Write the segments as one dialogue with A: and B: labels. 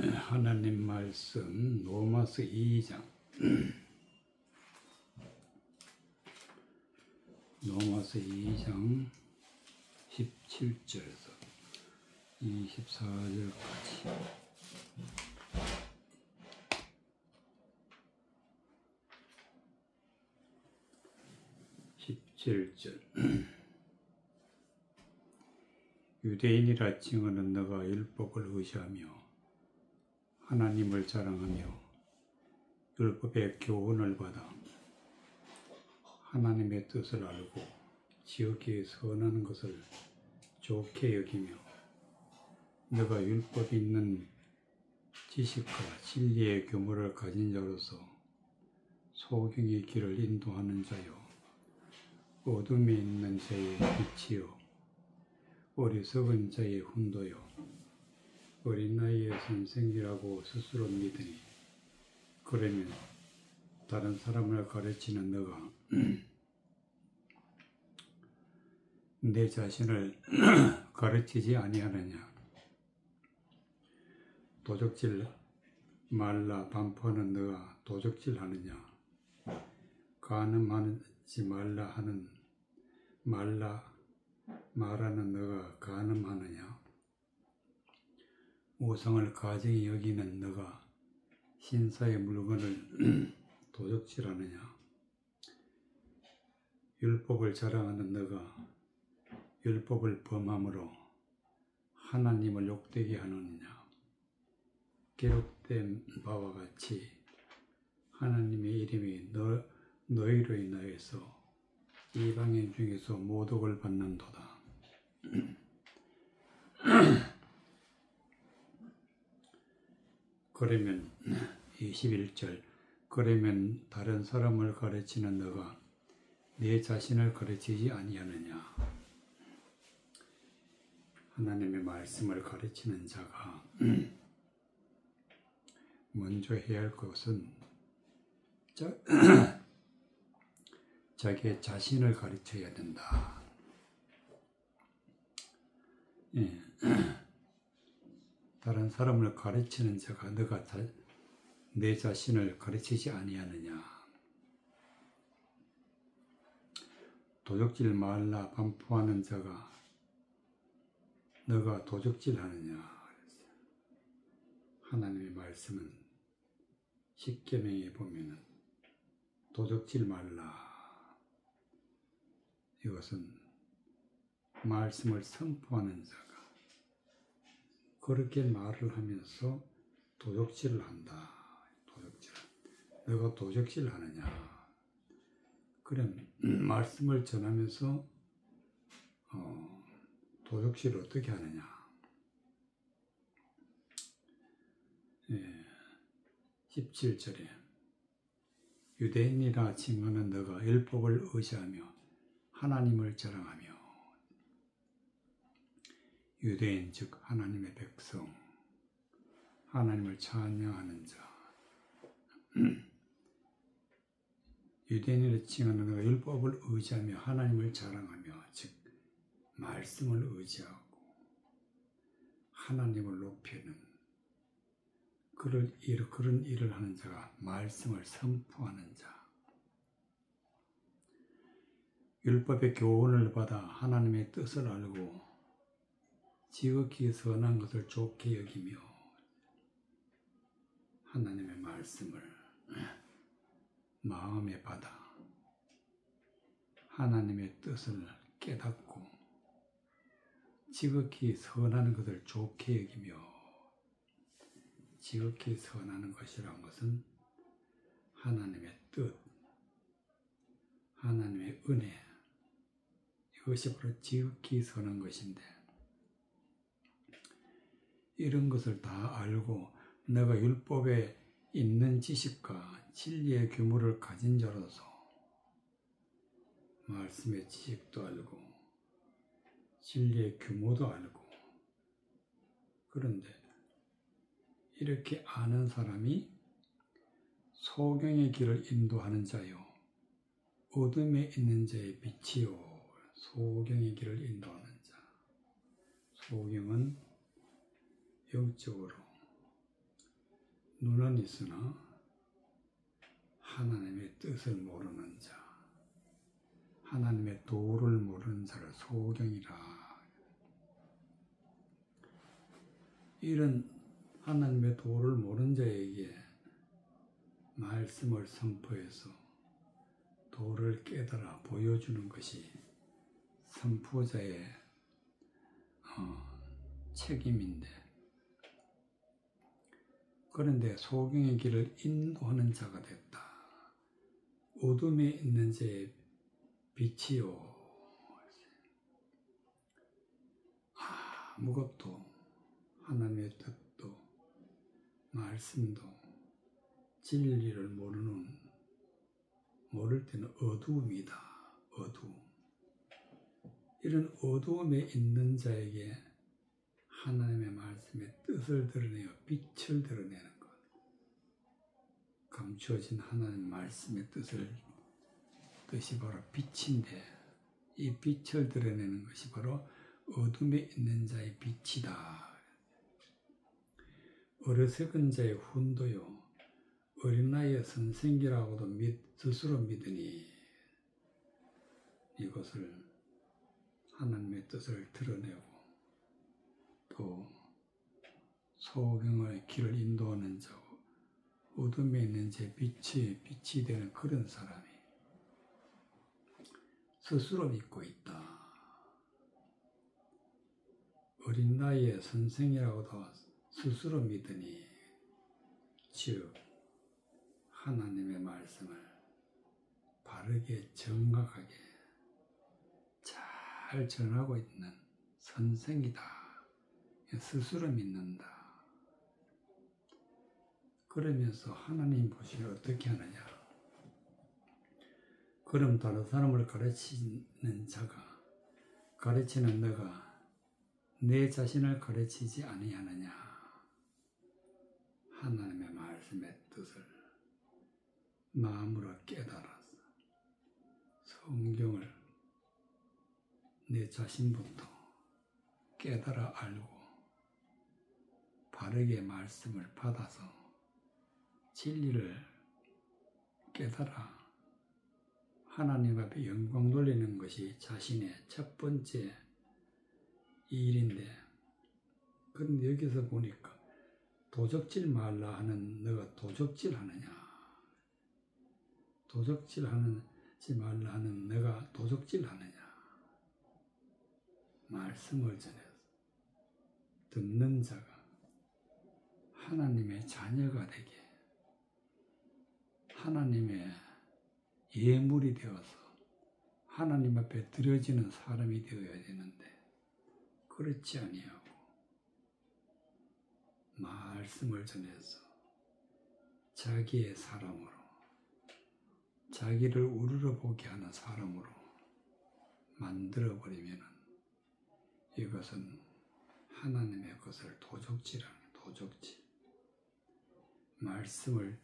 A: 하나님 말씀 로마서 2장 로마서 2장 17절에서 24절까지 17절 유대인이라 칭하는 너가 율법을 의지하며 하나님을 자랑하며 율법의 교훈을 받아 하나님의 뜻을 알고 지극히 선한 것을 좋게 여기며 너가 율법이 있는 지식과 진리의 교모를 가진 자로서 소경의 길을 인도하는 자요 어둠에 있는 자의 빛이요 어리석은 자의 훈도요 어린 나이에 선생이라고 스스로 믿으니 그러면 다른 사람을 가르치는 너가 내 자신을 가르치지 아니하느냐. 도적질 말라 반포하는 너가 도적질하느냐. 간음하지 말라 하는 말하는 너가 간음하느냐. 우상을 가증히 여기는 너가 신사의 물건을 도적질하느냐. 율법을 자랑하는 너가 율법을 범함으로 하나님을 욕되게 하느냐. 기록된 바와 같이 하나님의 이름이 너희로 인하여서 이방인 중에서 모독을 받는도다. 그러면 21절 그러면 다른 사람을 가르치는 너가 내 자신을 가르치지 아니하느냐. 하나님의 말씀을 가르치는 자가 먼저 해야 할 것은 자기의 자신을 가르쳐야 된다. 예. 다른 사람을 가르치는 자가 너가 내 자신을 가르치지 아니하느냐. 도적질 말라 반포하는 자가 너가 도적질하느냐. 하나님의 말씀은 십계명에 보면은 도적질 말라. 이것은 말씀을 선포하는 자가 그렇게 말을 하면서 도적질을 한다. 도적질. 너가 도적질 하느냐. 그럼 말씀을 전하면서 도적질을 어떻게 하느냐. 17절에 유대인이라 칭하는 너가 율법을 의지하며 하나님을 자랑하며 유대인 즉 하나님의 백성 하나님을 찬양하는 자 유대인이라 칭하는 너가 율법을 의지하며 하나님을 자랑하며 즉 말씀을 의지하고 하나님을 높이는 그런 일을 하는 자가 말씀을 선포하는 자 율법의 교훈을 받아 하나님의 뜻을 알고 지극히 선한 것을 좋게 여기며 하나님의 말씀을 마음에 받아 하나님의 뜻을 깨닫고 지극히 선한 것을 좋게 여기며 지극히 선한 것이란 것은 하나님의 뜻, 하나님의 은혜 이것이 바로 지극히 선한 것인데 이런 것을 다 알고 내가 율법에 있는 지식과 진리의 규모를 가진 자로서 말씀의 지식도 알고 진리의 규모도 알고 그런데 이렇게 아는 사람이 소경의 길을 인도하는 자요 어둠에 있는 자의 빛이요 소경의 길을 인도하는 자 소경은 영적으로 눈은 있으나 하나님의 뜻을 모르는 자, 하나님의 도를 모르는 자를 소경이라. 이런 하나님의 도를 모르는 자에게 말씀을 선포해서 도를 깨달아 보여주는 것이 선포자의 책임인데, 그런데 소경의 길을 인도하는 자가 됐다. 어둠에 있는 자의 빛이요. 아무것도 하나님의 뜻도 말씀도 진리를 모를 때는 어두움이다. 어두움. 이런 어두움에 있는 자에게 하나님의 말씀의 뜻을 드러내어 빛을 드러내는 것. 감추어진 하나님 말씀의 뜻이 바로 빛인데, 이 빛을 드러내는 것이 바로 어둠에 있는 자의 빛이다. 어리석은 자의 훈도요, 어린 나이의 선생이라고도 스스로 믿으니 이것을 하나님의 뜻을 드러내고 또 소경의 길을 인도하는 자고 어둠에 있는 제 빛이 되는 그런 사람이 스스로 믿고 있다. 어린 나이의 선생이라고도 스스로 믿으니, 즉 하나님의 말씀을 바르게 정확하게 잘 전하고 있는 선생이다. 스스로 믿는다. 그러면서 하나님 보시면 어떻게 하느냐. 그럼 다른 사람을 가르치는 자가, 가르치는 너가 내 자신을 가르치지 아니하느냐. 하나님의 말씀의 뜻을 마음으로 깨달아서 성경을 내 자신부터 깨달아 알고 바르게 말씀을 받아서 진리를 깨달아 하나님 앞에 영광 돌리는 것이 자신의 첫 번째 일인데, 그런데 여기서 보니까 도적질 말라 하는 너가 도적질 하느냐. 도적질 하지 말라 하는 너가 도적질 하느냐. 말씀을 전해서 듣는 자가 하나님의 자녀가 되게, 하나님의 예물이 되어서 하나님 앞에 드려지는 사람이 되어야 되는데, 그렇지 아니하고 말씀을 전해서 자기의 사람으로, 자기를 우러러보게 하는 사람으로 만들어버리면 이것은 하나님의 것을 도적질하는 도적질. 말씀을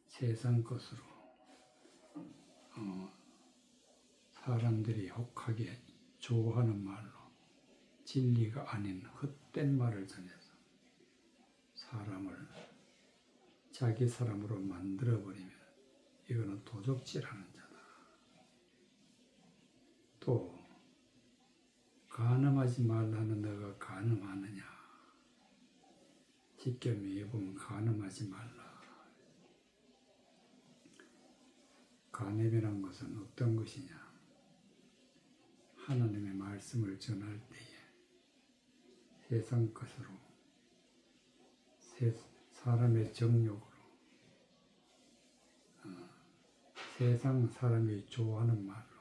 A: 세상 것으로 사람들이 혹하게 좋아하는 말로 진리가 아닌 헛된 말을 전해서 사람을 자기 사람으로 만들어버리면 이거는 도적질하는 자다. 또 간음하지 말라는 너가 간음하느냐. 십계명에 보면 간음하지 말라. 간음이란 것은 어떤 것이냐. 하나님의 말씀을 전할 때에 세상 것으로, 사람의 정욕으로, 세상 사람이 좋아하는 말로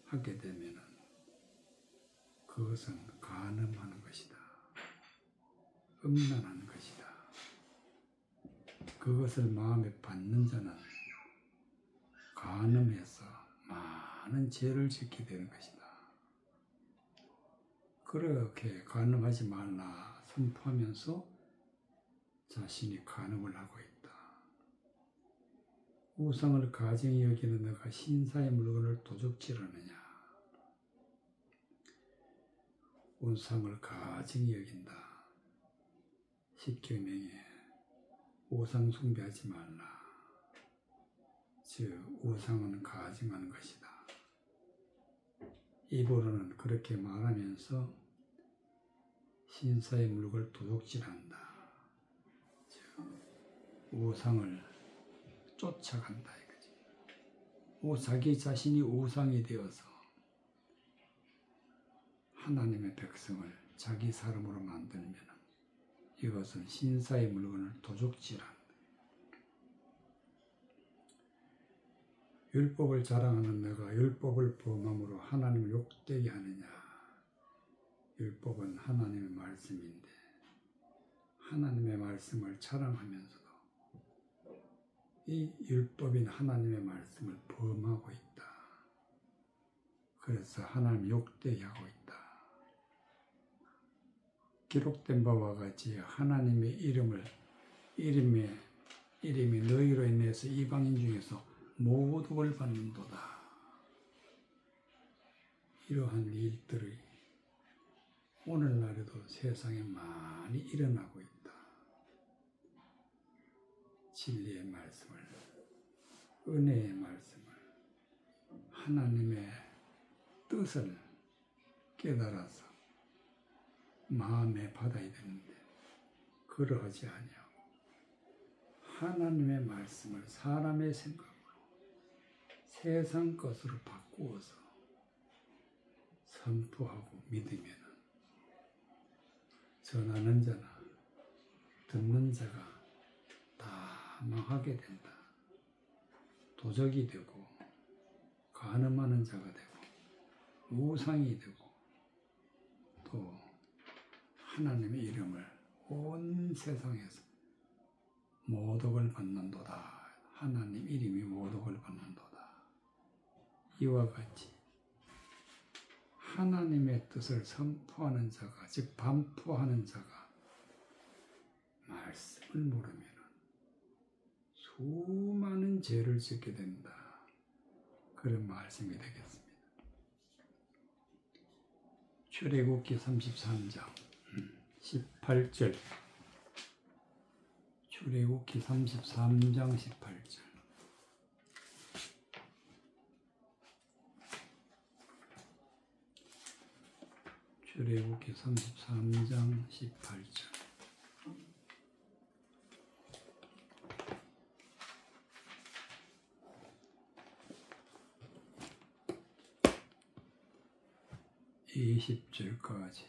A: 하게 되면 그것은 간음하는 것이다. 음란한 것이다. 그것을 마음에 받는 자는 간음해서 많은 죄를 짓게 되는 것이다. 그렇게 간음하지 말라 선포하면서 자신이 간음을 하고 있다. 우상을 가증히 여기는 너가 신사의 물건을 도적질하느냐. 우상을 가증히 여긴다. 십계명에 우상 숭배하지 말라. 즉 우상은 가증한 것이다. 입으로는 그렇게 말하면서 신사의 물건을 도둑질한다. 즉 우상을 쫓아간다 이거지. 자기 자신이 우상이 되어서 하나님의 백성을 자기 사람으로 만들면 이것은 신사의 물건을 도둑질한다. 율법을 자랑하는 내가 율법을 범함으로 하나님을 욕되게 하느냐. 율법은 하나님의 말씀인데 하나님의 말씀을 자랑하면서도 이 율법인 하나님의 말씀을 범하고 있다. 그래서 하나님 욕되게 하고 있다. 기록된 바와 같이 하나님의 이름이 너희로 인해서 이방인 중에서 모독을 받는도다. 이러한 일들이 오늘날에도 세상에 많이 일어나고 있다. 진리의 말씀을, 은혜의 말씀을, 하나님의 뜻을 깨달아서 마음에 받아야 되는데 그러하지 아니하고 하나님의 말씀을 사람의 생각으로 세상 것으로 바꾸어서 선포하고 믿으면 전하는 자나 듣는 자가 다 망하게 된다. 도적이 되고 간음하는 자가 되고 우상이 되고 또 하나님의 이름을 온 세상에서 모독을 받는도다. 하나님 이름이 모독을 받는도다. 이와 같이 하나님의 뜻을 선포하는 자가, 즉 반포하는 자가 말씀을 모르면 수많은 죄를 짓게 된다. 그런 말씀이 되겠습니다. 출애굽기 33장 18절 출애굽기 33장 18절 출애굽기 33장 18절 이 20절까지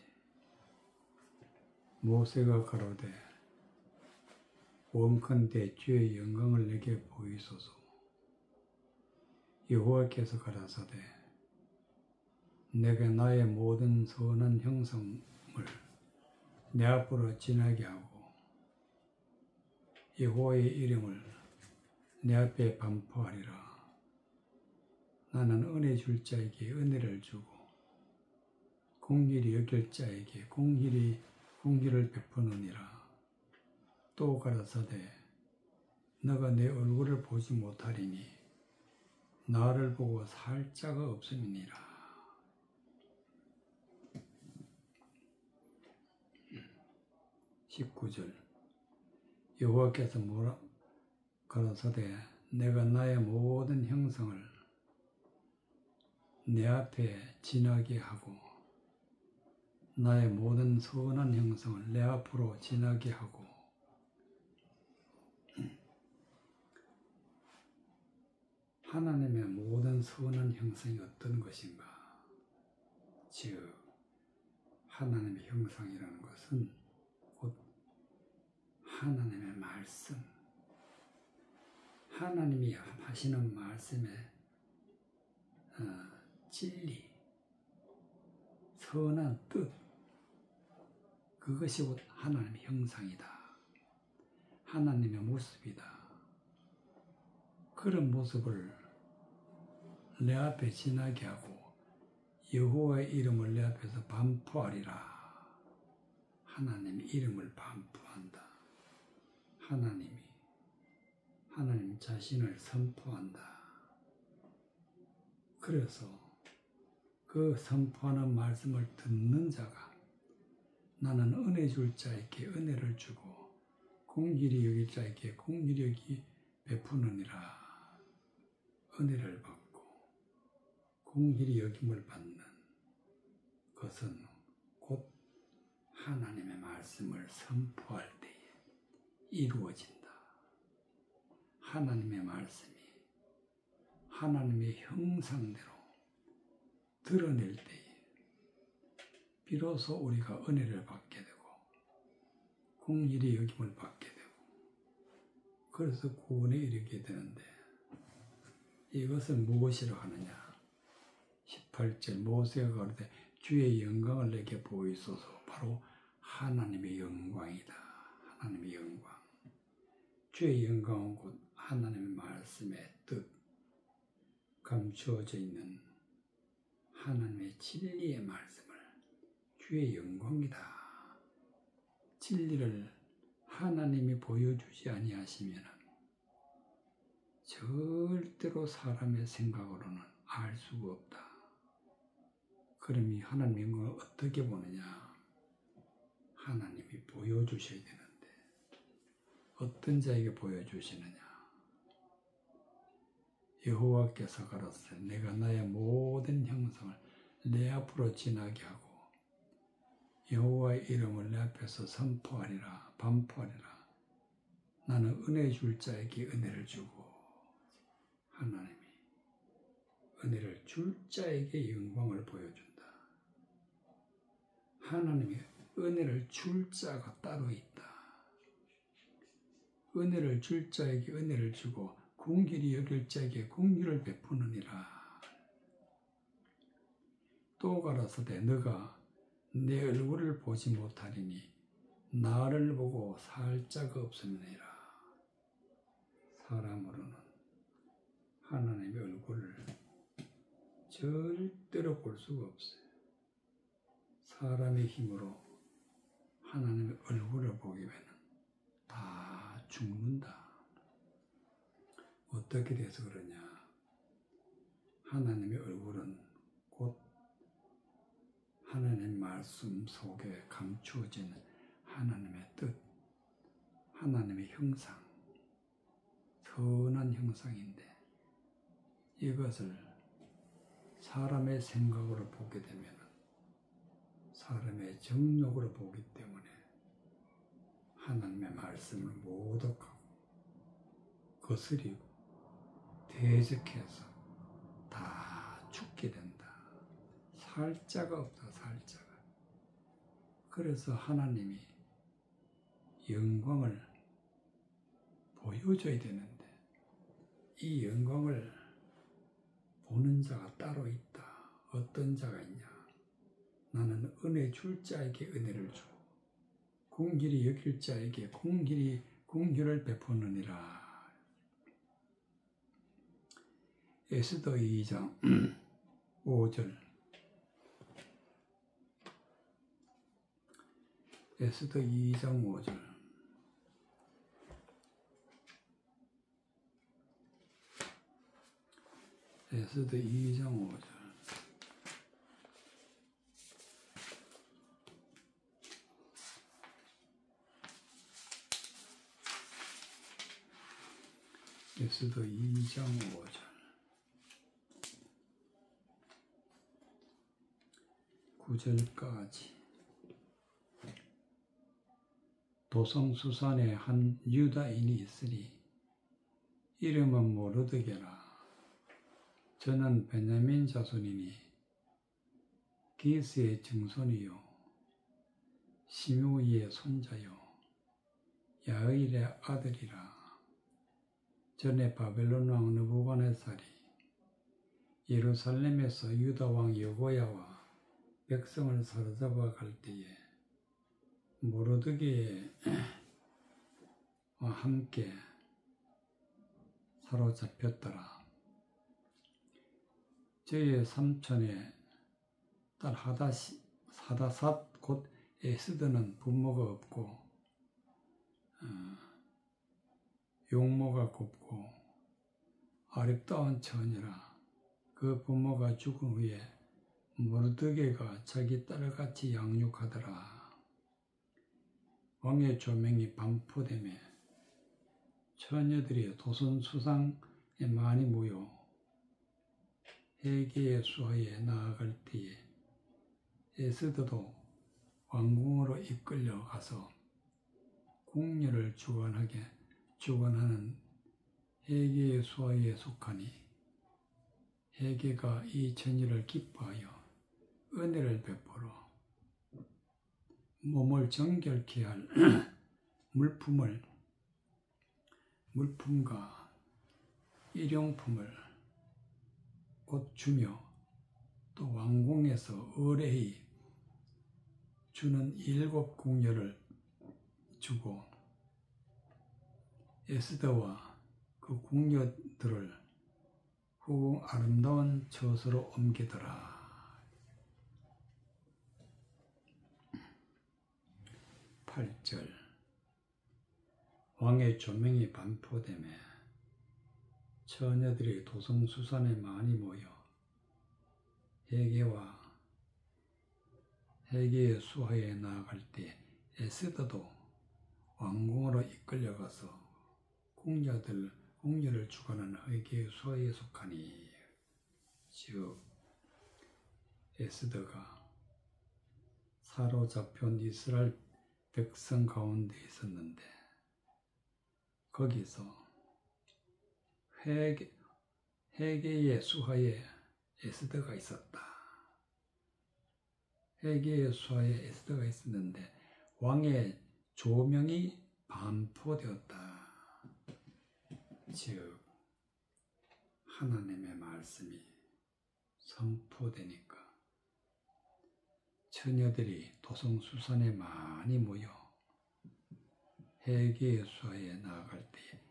A: 모세가 가로되 원컨대 주의 영광을 내게 보이소서. 여호와께서 가라사대 내가 나의 모든 선한 형상을 내 앞으로 지나게 하고 여호와의 이름을 내 앞에 반포하리라. 나는 은혜 줄 자에게 은혜를 주고 공의를 여길 자에게 공의를 베푸느니라. 또 가라사대 너가 내 얼굴을 보지 못하리니 나를 보고 살 자가 없음이니라. 19절 여호와께서 가라사대 내가 나의 모든 형상을 내 앞에 지나게 하고 나의 모든 선한 형상을 내 앞으로 지나게 하고 하나님의 모든 선한 형상이 어떤 것인가? 즉 하나님의 형상이라는 것은 곧 하나님의 말씀, 하나님이 하시는 말씀의 진리, 선한 뜻, 그것이 곧 하나님의 형상이다. 하나님의 모습이다. 그런 모습을 내 앞에 지나게 하고 여호와의 이름을 내 앞에서 반포하리라. 하나님의 이름을 반포한다. 하나님 자신을 선포한다. 그래서 그 선포하는 말씀을 듣는 자가 나는 은혜 줄 자에게 은혜를 주고 공길이 여길 자에게 공길이 베푸느니라. 은혜를 받고 공길이 여김을 받는 것은 곧 하나님의 말씀을 선포할 때에 이루어진다. 하나님의 말씀이 하나님의 형상대로 드러낼 때에 비로소 우리가 은혜를 받게 되고 공일이 여김을 받게 되고 그래서 구원에 이르게 되는데 이것을 무엇이라 하느냐. 18절 모세가 가로되 주의 영광을 내게 보이소서. 바로 하나님의 영광이다. 하나님의 영광. 주의 영광은 곧 하나님의 말씀의 뜻 감추어져 있는 하나님의 진리의 말씀을 주의 영광이다. 진리를 하나님이 보여주지 아니하시면 절대로 사람의 생각으로는 알 수가 없다. 그럼 이 하나님의 영광을 어떻게 보느냐? 하나님이 보여주셔야 되는데 어떤 자에게 보여주시느냐? 여호와께서 가로되 내가 나의 모든 형상을 내 앞으로 지나게 하고 여호와의 이름을 내 앞에서 선포하리라 반포하리라. 나는 은혜 줄 자에게 은혜를 주고 하나님이 은혜를 줄 자에게 영광을 보여준다. 하나님이 은혜를 줄 자가 따로 있다. 은혜를 줄 자에게 은혜를 주고 긍휼히 여길 자에게 긍휼을 베푸느니라. 또 가라사대 너가 내 얼굴을 보지 못하리니 나를 보고 살 자가 없으니라. 사람으로는 하나님의 얼굴을 절대로 볼 수가 없어요. 사람의 힘으로 하나님의 얼굴을 보게 되면 다 죽는다. 어떻게 돼서 그러냐? 하나님의 얼굴은 곧 하나님의 말씀 속에 감추어진 하나님의 뜻, 하나님의 형상, 선한 형상인데 이것을 사람의 생각으로 보게 되면 사람의 정욕으로 보기 때문에 하나님의 말씀을 모독하고 거스리고 대적해서 다 죽게 된다. 살 자가 없다. 살 자가. 그래서 하나님이 영광을 보여줘야 되는데 이 영광을 보는 자가 따로 있다. 어떤 자가 있냐? 나는 은혜 줄 자에게 은혜를 주고 긍휼히 여길 자에게 긍휼을 베푸느니라. 에스더 2장 5절. 에스더 2장 5절. 에스더 2장 5절. 에스더 2장 5절. 9절까지. 도성수산에 한 유다인이 있으니 이름은 모르드게라. 저는 베냐민 자손이니 기스의 증손이요 시므이의 손자요 야일의 아들이라. 전에 바벨론 왕 느부갓네살이 예루살렘에서 유다 왕 여고야와 백성을 사로잡아 갈 때에 모르드게와 함께 사로잡혔더라. 저의 삼촌의 딸 하다삿 곧 에스더는 부모가 없고 용모가 곱고 아름다운 처녀라. 그 부모가 죽은 후에 모르드게가 자기 딸같이 양육하더라. 왕의 조명이 반포되매 처녀들이 도선 수상에 많이 모여 헤게의 수하에 나아갈 때에 에스더도 왕궁으로 이끌려 가서 궁녀를 주관하는 헤게의 수하에 속하니 헤게가 이 처녀를 기뻐하여 은혜를 베풀어 몸을 정결케 할 물품과 일용품을 곧 주며 또 왕궁에서 의뢰히 주는 7 궁녀를 주고 에스더와 그 궁녀들을 후궁 아름다운 처소로 옮기더라. 8절 왕의 조명이 반포되매 처녀들이 도성수산에 많이 모여 헤게의 수하에 나아갈 때 에스더도 왕궁으로 이끌려가서 궁녀를 주관하는 헤게의 수하에 속하니, 즉 에스더가 사로잡혀온 이스라엘 백성 가운데 있었는데 거기서 헤게의 수하에 에스더가 있었다. 헤게의 수하에 에스더가 있었는데 왕의 조명이 반포되었다. 즉 하나님의 말씀이 선포되니까 처녀들이 도성수산에 많이 모여 헤게의 수하에 나아갈 때에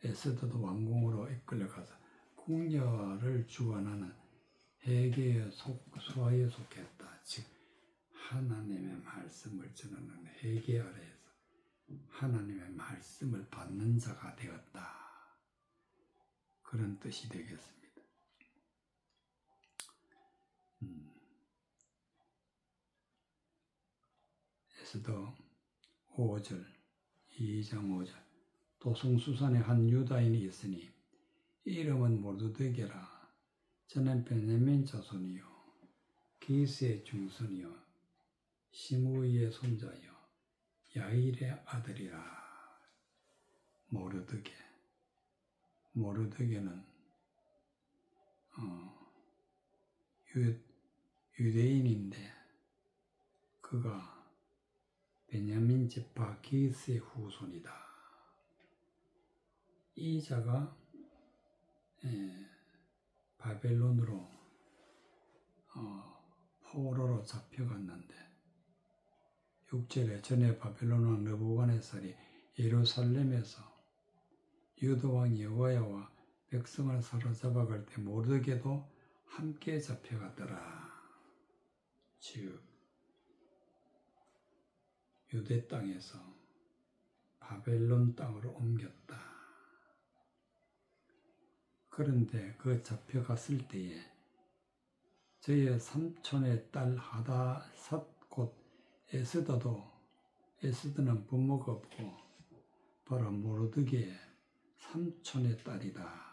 A: 에스더도 왕궁으로 이끌려가서 궁녀를 주관하는 헤게의 수하에 속했다. 즉 하나님의 말씀을 전하는 헤게 아래에서 하나님의 말씀을 받는 자가 되었다. 그런 뜻이 되겠습니다. 에스더 5절, 2장 5절 도성수산에 한 유다인이 있으니 이름은 모르드게라. 저는 베냐민 자손이요 기스의 중손이요 시므이의 손자요 야일의 아들이라. 모르드게는 유대인인데 그가 베냐민 지파 기스의 후손이다. 이 자가 바벨론으로 포로로 잡혀갔는데 6절에 전에 바벨론 왕 느부갓네살이 예루살렘에서 유다 왕 여호야와 백성을 사로잡아갈 때 모르드게도 함께 잡혀갔더라. 즉 유대 땅에서 바벨론 땅으로 옮겼다. 그런데 그 잡혀갔을 때에 저의 삼촌의 딸 하닷 곧 에스더는 부모가 없고 바로 모르드게의 삼촌의 딸이다.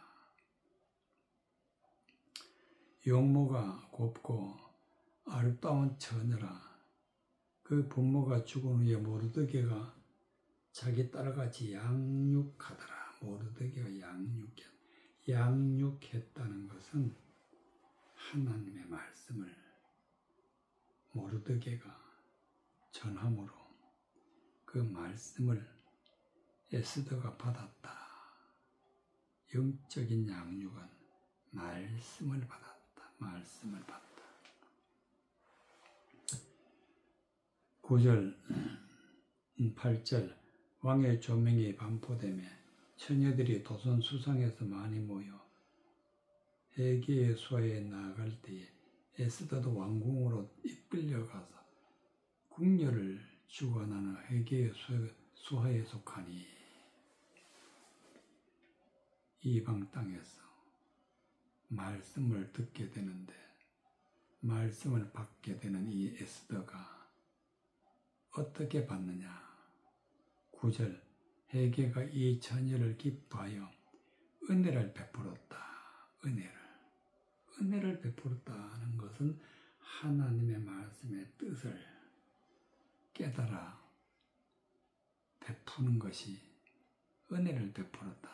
A: 용모가 곱고 아름다운 처녀라. 그 부모가 죽은 후에 모르드게가 자기 딸같이 양육하더라. 모르드게가 양육했다는 것은 하나님의 말씀을 모르드게가 전함으로 그 말씀을 에스더가 받았다. 영적인 양육은 말씀을 받았다. 9절, 8절 왕의 조명이 반포되며 처녀들이 도선 수상에서 많이 모여 헤게의 수하에 나아갈 때에 에스더도 왕궁으로 이끌려가서 궁녀를 주관하는 헤게의 수하에 속하니. 이방 땅에서 말씀을 듣게 되는데 말씀을 받게 되는 이 에스더가 어떻게 받느냐? 9절 회개가 이 처녀를 기뻐하여 은혜를 베풀었다. 은혜를 베풀었다는 것은 하나님의 말씀의 뜻을 깨달아 베푸는 것이 은혜를 베풀었다.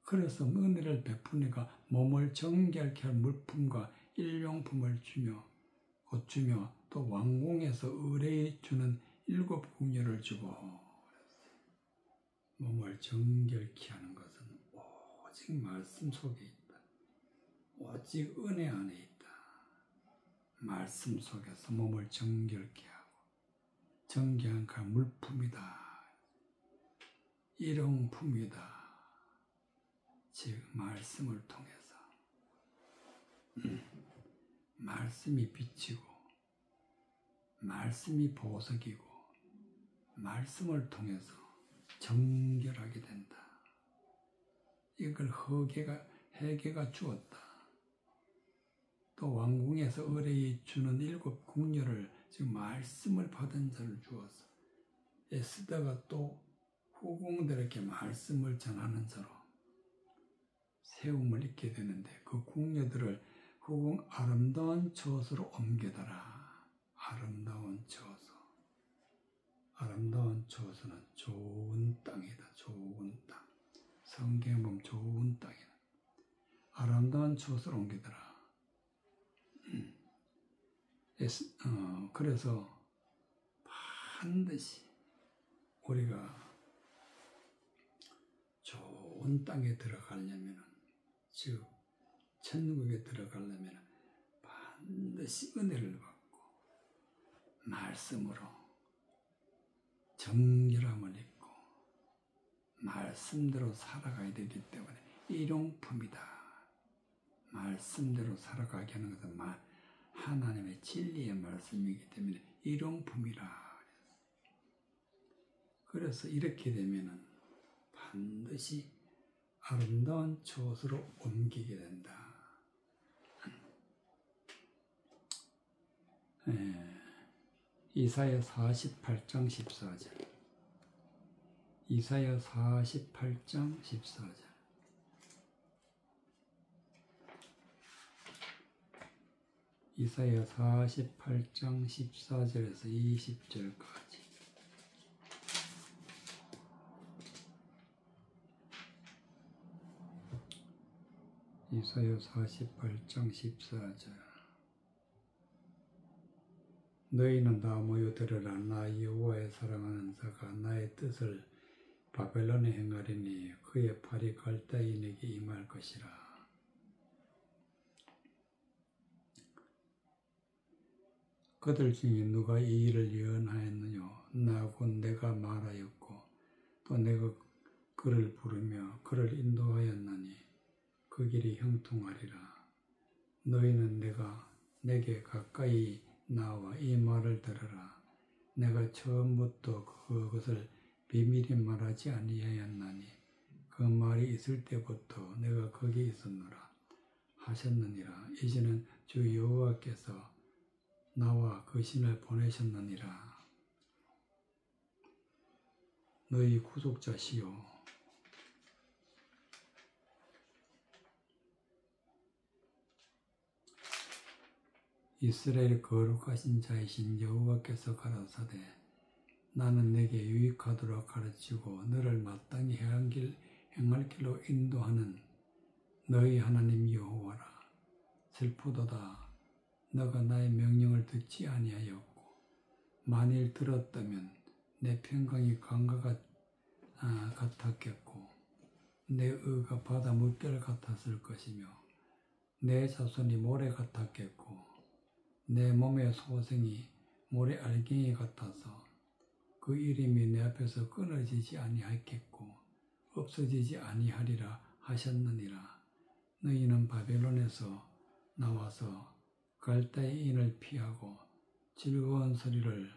A: 그래서 은혜를 베푸니까 몸을 정결케 할 물품과 일용품을 주며 또 왕궁에서 의뢰에 주는 7 궁녀를 주고, 몸을 정결케 하는 것은 오직 말씀 속에 있다. 오직 은혜 안에 있다. 말씀 속에서 몸을 정결케 하고 정결한 그 물품이다. 일용품이다. 즉 말씀을 통해서 말씀이 빛이고 말씀이 보석이고 말씀을 통해서 정결하게 된다. 이걸 회개가 주었다. 또 왕궁에서 의뢰에 주는 7 궁녀를 지금 말씀을 받은 자를 주어서 에스더가 또 후궁들에게 말씀을 전하는 자로 세움을 입게 되는데 그 궁녀들을 후궁 아름다운 처소로 옮겨다라. 아름다운 처소. 아름다운 처소는 좋은 땅이다. 좋은 땅. 성경에 보면 좋은 땅이다. 아름다운 처소로 옮기더라. 그래서 반드시 우리가 좋은 땅에 들어가려면, 즉 천국에 들어가려면 반드시 은혜를 받고 말씀으로 정결함을 입고 말씀대로 살아가야 되기 때문에 일용품이다. 말씀대로 살아가게 하는 것은 하나님의 진리의 말씀이기 때문에 일용품이라. 그래서 이렇게 되면은 반드시 아름다운 처소로 옮기게 된다. 이사야 48장 14절. 이사야 48장 14절. 이사야 48장 14절에서 20절까지. 이사야 48장 14절. 너희는 다 모여 들으라. 나 여호와의 사랑하는 자가 나의 뜻을 바벨론에 행하리니 그의 팔이 갈대인에게 임할 것이라. 그들 중에 누가 이 일을 예언하였느냐? 나 곧 내가 말하였고 또 내가 그를 부르며 그를 인도하였나니 그 길이 형통하리라. 너희는 내게 가까이 나와 이 말을 들으라. 내가 처음부터 그것을 비밀히 말하지 아니하였나니 그 말이 있을 때부터 내가 거기 있었노라 하셨느니라. 이제는 주 여호와께서 나와 그 신을 보내셨느니라. 너희 구속자시요 이스라엘 거룩하신 자이신 여호와께서 가라사대 나는 내게 유익하도록 가르치고 너를 마땅히 행할 길로 인도하는 너희 하나님 여호와라. 슬프도다. 너가 나의 명령을 듣지 아니하였고 만일 들었다면 내 평강이 강과 같았겠고 내 의가 바다 물결 같았을 것이며 내 자손이 모래 같았겠고 내 몸의 소생이 모래 알갱이 같아서 그 이름이 내 앞에서 끊어지지 아니하겠고 없어지지 아니하리라 하셨느니라. 너희는 바벨론에서 나와서 갈대인을 피하고 즐거운 소리로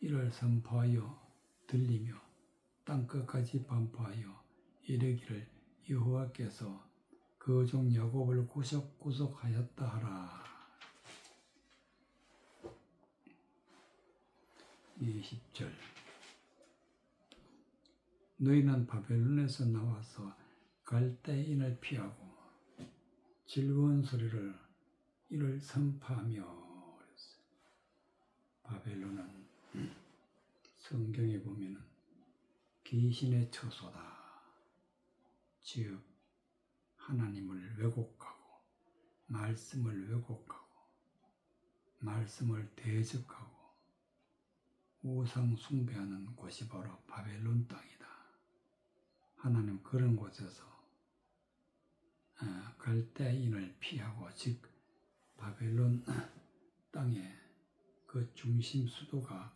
A: 이를 선포하여 들리며 땅끝까지 반포하여 이르기를 여호와께서 그 종 야곱을 구속하였다 하라. 20절. 너희는 바벨론에서 나와서 갈대인을 피하고 즐거운 소리를 이를 선포하며. 바벨론은 성경에 보면은 귀신의 처소다. 즉 하나님을 왜곡하고 말씀을 왜곡하고 말씀을 대적하고 우상 숭배하는 곳이 바로 바벨론 땅이다. 하나님 그런 곳에서 갈대인을 피하고, 즉 바벨론 땅에 그 중심 수도가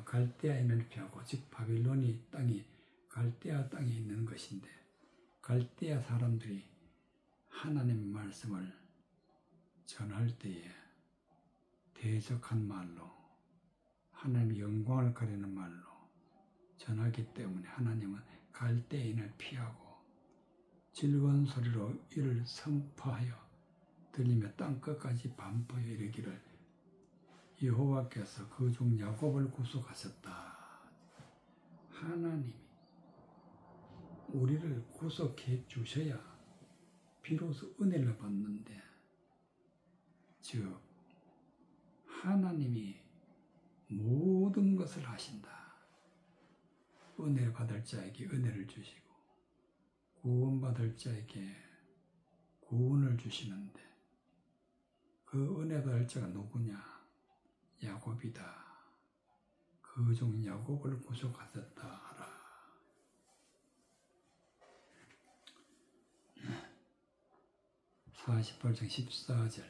A: 갈대아인을 피하고, 즉 바벨론이 땅이 갈대아 땅에 있는 것인데, 갈대아 사람들이 하나님의 말씀을 전할 때에 대적한 말로, 하나님의 영광을 가리는 말로 전하기 때문에 하나님은 갈대인을 피하고 즐거운 소리로 이를 선포하여 들리며 땅끝까지 반포하여 이르기를 여호와께서 그 종 야곱을 구속하셨다. 하나님이 우리를 구속해 주셔야 비로소 은혜를 받는데, 즉 하나님이 모든 것을 하신다. 은혜 받을 자에게 은혜를 주시고 구원받을 자에게 구원을 주시는데, 그 은혜 받을 자가 누구냐? 야곱이다. 그 종 야곱을 구속하셨다 하라. (48장 14절)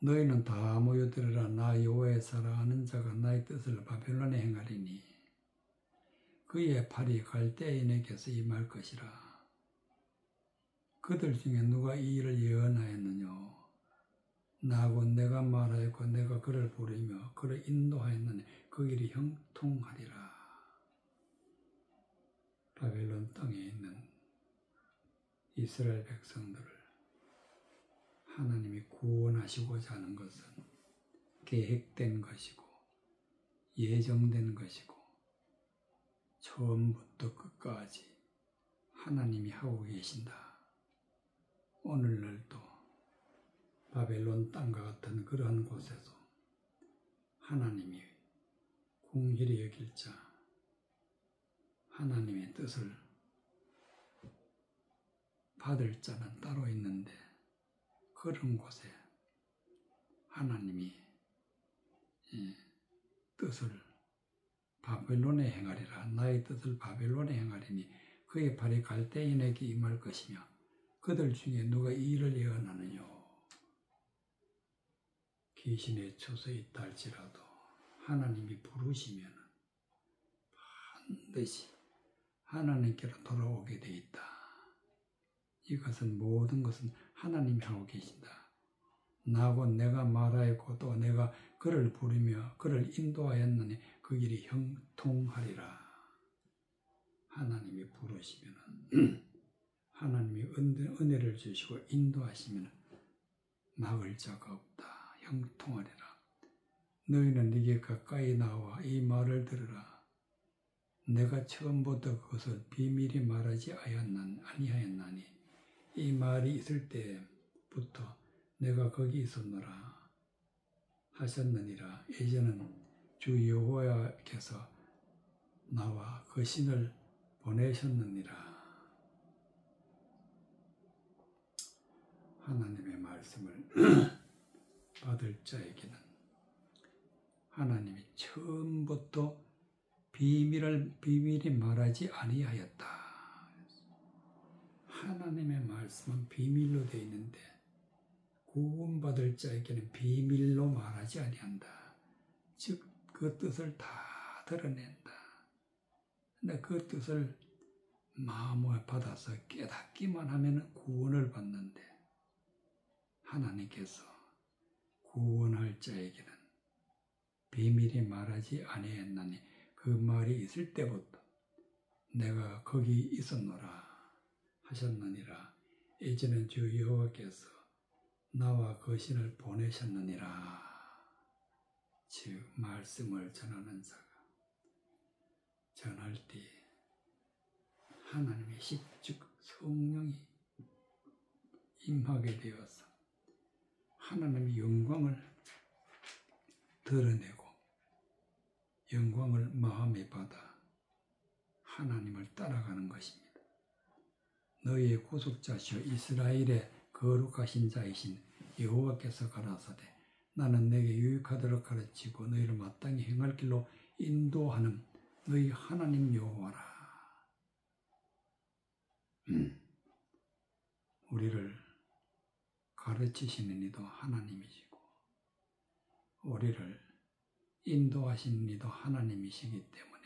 A: 너희는 다 모여들으라. 나 여호와의 사라 아는 자가 나의 뜻을 바벨론에 행하리니 그의 팔이 갈대인에게서 임할 것이라. 그들 중에 누가 이 일을 예언하였느냐? 나하고 내가 말하였고 내가 그를 부르며 그를 인도하였느니 그 일이 형통하리라. 바벨론 땅에 있는 이스라엘 백성들을 하나님이 구원하시고자 하는 것은 계획된 것이고 예정된 것이고 처음부터 끝까지 하나님이 하고 계신다. 오늘날도 바벨론 땅과 같은 그러한 곳에서 하나님이 긍휼히 여길 자, 하나님의 뜻을 받을 자는 따로 있는데, 그런 곳에 하나님이 뜻을 바벨론에 행하리라. 나의 뜻을 바벨론에 행하리니 그의 발이 갈대인에게 임할 것이며 그들 중에 누가 이 일을 예언하느냐? 귀신의 처소에 있다 할지라도 하나님이 부르시면 반드시 하나님께로 돌아오게 돼 있다. 이것은 모든 것은 하나님이 하고 계신다. 나하고 내가 말하였고 또 내가 그를 부르며 그를 인도하였느니 그 길이 형통하리라. 하나님이 부르시면 하나님이 은혜를 주시고 인도하시면 막을 자가 없다. 형통하리라. 너희는 네게 가까이 나와 이 말을 들으라. 내가 처음부터 그것을 비밀히 말하지 아니하였나니 이 말이 있을 때부터 내가 거기 있었노라 하셨느니라. 이제는 주 여호와께서 나와 그 신을 보내셨느니라. 하나님의 말씀을 받을 자에게는 하나님이 처음부터 비밀히 말하지 아니하였다. 하나님의 말씀은 비밀로 되어 있는데 구원받을 자에게는 비밀로 말하지 아니한다. 즉 그 뜻을 다 드러낸다. 근데 그 뜻을 마음을 받아서 깨닫기만 하면 구원을 받는데, 하나님께서 구원할 자에게는 비밀히 말하지 아니했나니 그 말이 있을 때부터 내가 거기 있었노라 하셨느니라. 이제는 주 여호와께서 나와 거신을 보내셨느니라. 즉 말씀을 전하는 자가 전할 때 하나님의 즉 성령이 임하게 되어서 하나님의 영광을 드러내고 영광을 마음에 받아 하나님을 따라가는 것입니다. 너희의 구속자시오 이스라엘의 거룩하신 자이신 여호와께서 가라사대 나는 내게 유익하도록 가르치고 너희를 마땅히 행할 길로 인도하는 너희 하나님 여호와라. 우리를 가르치시는 이도 하나님이시고 우리를 인도하시는 이도 하나님이시기 때문에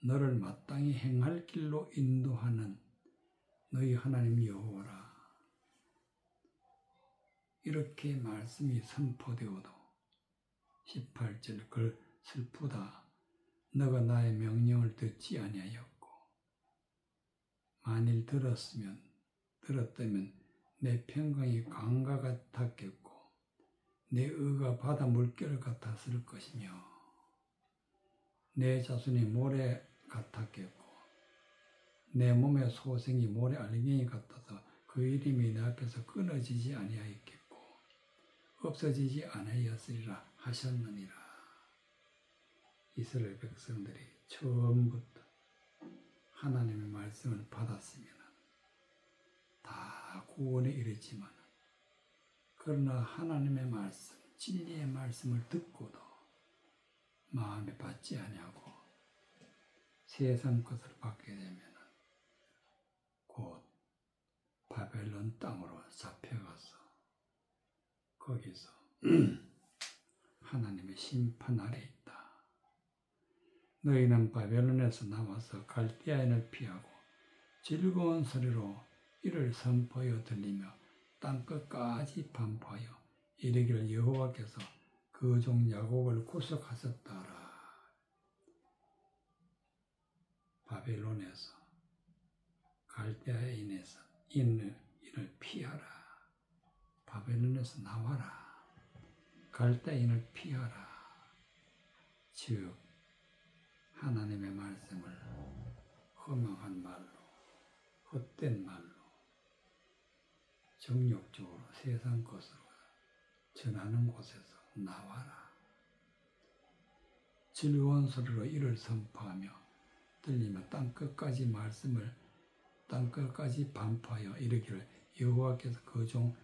A: 너를 마땅히 행할 길로 인도하는 너희 하나님 여호와라. 이렇게 말씀이 선포되어도 18절 그 슬프다 너가 나의 명령을 듣지 아니하였고 만일 들었다면 내 평강이 강가 같았겠고 내 의가 바다 물결 같았을 것이며 내 자손이 모래 같았겠고 내 몸의 소생이 모래 알갱이 같아서 그 이름이 내 앞에서 끊어지지 아니하였겠고 없어지지 아니하였으리라 하셨느니라. 이스라엘 백성들이 처음부터 하나님의 말씀을 받았으면 다 구원에 이르지만 그러나 하나님의 말씀, 진리의 말씀을 듣고도 마음에 받지 아니하고 세상 것을 받게 되면 곧 바벨론 땅으로 잡혀가서 거기서 하나님의 심판 아래 있다. 너희는 바벨론에서 나와서 갈대아인을 피하고 즐거운 소리로 이를 선포하여 들리며 땅끝까지 반포하여 이르기를 여호와께서 그 종 야곱을 구속하셨다라. 바벨론에서 갈대아인에서 이를 피하라. 바벨론에서 나와라. 갈대아인을 피하라. 즉 하나님의 말씀을 허망한 말로 헛된 말로 정욕적으로 세상 것으로 전하는 곳에서 나와라. 즐거운 소리로 이를 선포하며 들리며 땅끝까지 말씀을 땅끝까지 반포하여 이르기를 여호와께서 그 종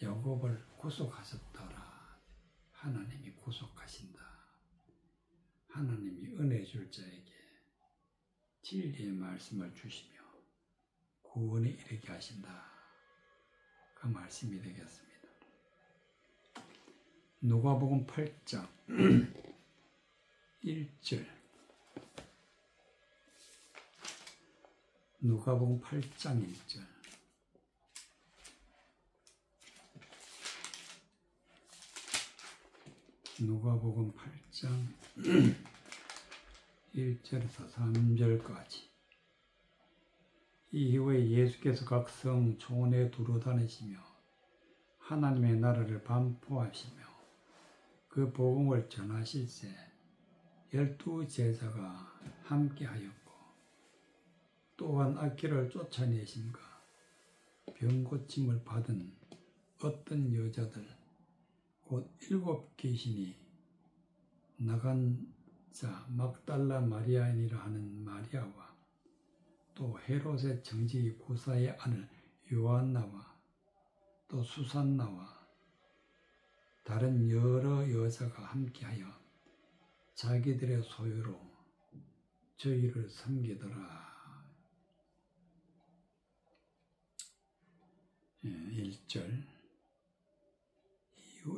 A: 야곱을 구속하셨더라. 하나님이 구속하신다. 하나님이 은혜 줄 자에게 진리의 말씀을 주시며 구원에 이르게 하신다. 그 말씀이 되겠습니다. 누가복음 8장 1절 누가복음 8장 1절 누가복음 8장 1절에서 3절까지 이후에 예수께서 각 성 촌에 두루 다니시며 하나님의 나라를 반포하시며 그 복음을 전하실세 12 제자가 함께하였고 또한 악귀를 쫓아내심과 병고침을 받은 어떤 여자들 곧 7 귀신이 나간 자 막달라 마리아인이라 하는 마리아와 또 헤롯의 정직 구사의 아들 요한나와 또 수산나와 다른 여러 여자가 함께하여 자기들의 소유로 저희를 섬기더라. 1절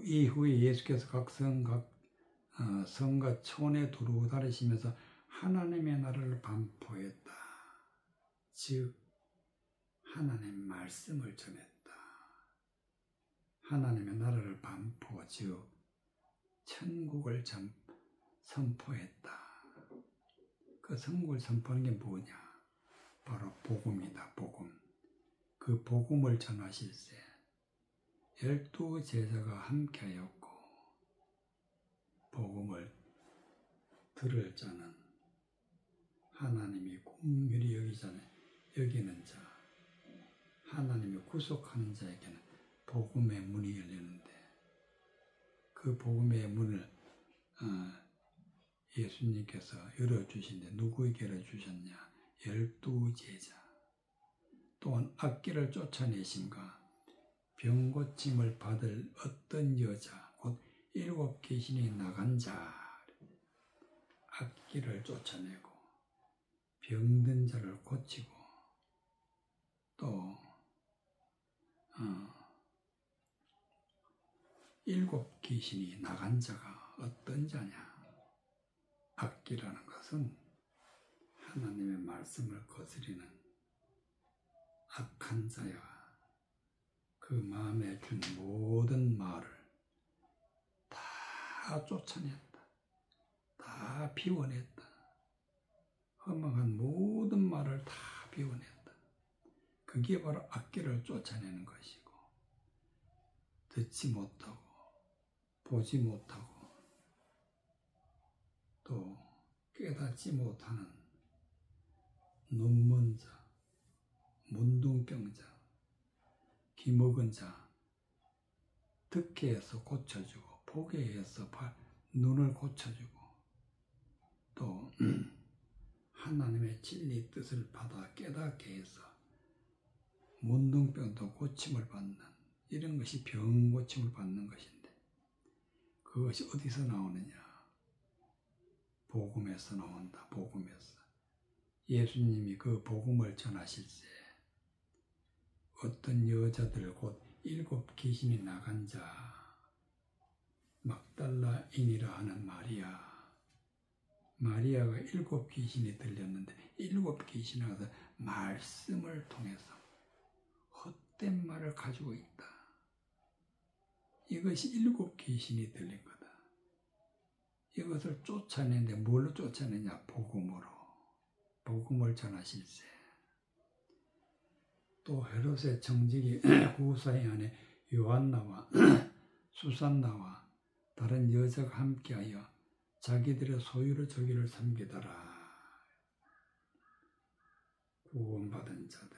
A: 이후에 예수께서 각 성과 촌에 두루 다니시면서 하나님의 나라를 반포했다. 즉 하나님의 말씀을 전했다. 하나님의 나라를 반포, 즉 천국을 선포했다. 그 천국을 선포하는 게 뭐냐? 바로 복음이다. 복음. 그 복음을 전하실세 12 제자가 함께하였고 복음을 들을 자는 하나님이 긍휼히 여기는 자, 하나님이 구속하는 자에게는 복음의 문이 열리는데 그 복음의 문을 예수님께서 열어주신데 누구에게 열어주셨냐? 12 제자. 또한 악기를 쫓아내심과 병 고침을 받을 어떤 여자 곧 7 귀신이 나간 자, 악기를 쫓아내고 병든 자를 고치고 또 7 귀신이 나간 자가 어떤 자냐? 악기라는 것은 하나님의 말씀을 거스리는 악한 자야. 그 마음에 준 모든 말을 다 쫓아냈다. 다 비워냈다. 허망한 모든 말을 다 비워냈다. 그게 바로 악기를 쫓아내는 것이고 듣지 못하고 보지 못하고 또 깨닫지 못하는 눈먼 자, 문둥병자, 기먹은 자, 듣게 해서 고쳐주고 보게 해서 눈을 고쳐주고 또 하나님의 진리 뜻을 받아 깨닫게 해서 문둥병도 고침을 받는 이런 것이 병 고침을 받는 것인데 그것이 어디서 나오느냐? 복음에서 나온다. 복음에서. 예수님이 그 복음을 전하실 때 어떤 여자들 곧 7 귀신이 나간 자 막달라인이라 하는 마리아가 7 귀신이 들렸는데 7 귀신이 와서 말씀을 통해서 헛된 말을 가지고 있다. 이것이 7 귀신이 들린 거다. 이것을 쫓아내는데 뭘로 쫓아내냐? 복음으로. 복음을 전하실 때. 또 헤롯의 정직이 구사의 아내 요한나와 수산나와 다른 여자가 함께하여 자기들의 소유를 저기를 섬기더라. 구원받은 자들,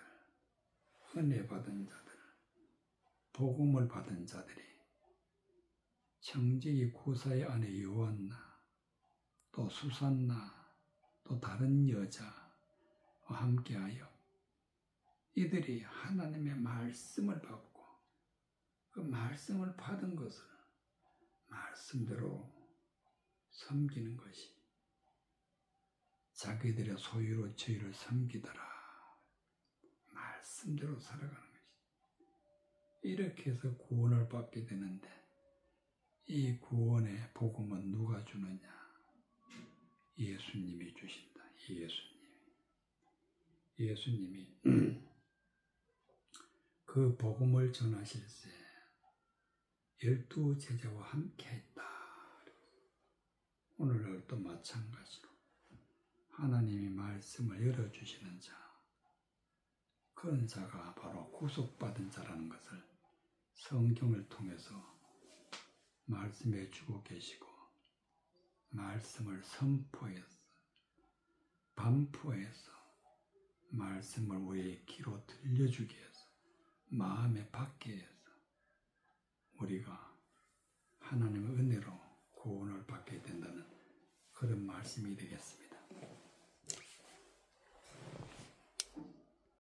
A: 은혜 받은 자들, 복음을 받은 자들이 정직이 구사의 아내 요한나, 또 수산나, 또 다른 여자와 함께하여 이들이 하나님의 말씀을 받고 그 말씀을 받은 것을 말씀대로 섬기는 것이 자기들의 소유로 저희를 섬기더라. 말씀대로 살아가는 것이. 이렇게 해서 구원을 받게 되는데 이 구원의 복음은 누가 주느냐? 예수님이 주신다. 예수님이 그 복음을 전하실 때 12 제자와 함께 했다. 오늘날도 마찬가지로 하나님이 말씀을 열어주시는 자, 그런 자가 바로 구속받은 자라는 것을 성경을 통해서 말씀해 주고 계시고 말씀을 선포해서 반포해서 말씀을 우리의 귀로 들려주게 해서 마음에 받게 해서 우리가 하나님의 은혜로 구원을 받게 된다는 그런 말씀이 되겠습니다.